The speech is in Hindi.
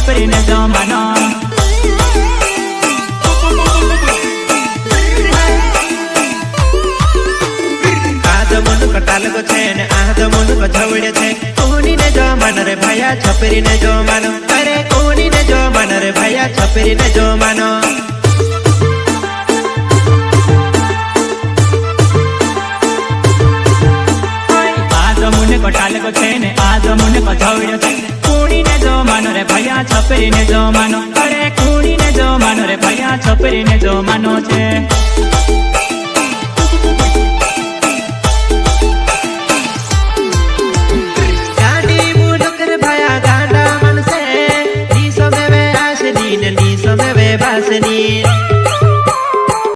छपरी ने जमानो। आज मन कटाल को छे ने आज मन को झवड़े छे। कोनी ने जमानो रे भैया छपरी ने जमानो। अरे कोनी ने जमानो रे भैया छपरी ने जमानो। कटाल को छे ने आज मुने को झवड़्यो छे। कूड़ी ने जमानो रे भैया छपरी ने जमानो। अरे कूड़ी ने जमानो रे भैया छपरी ने जमानो छे।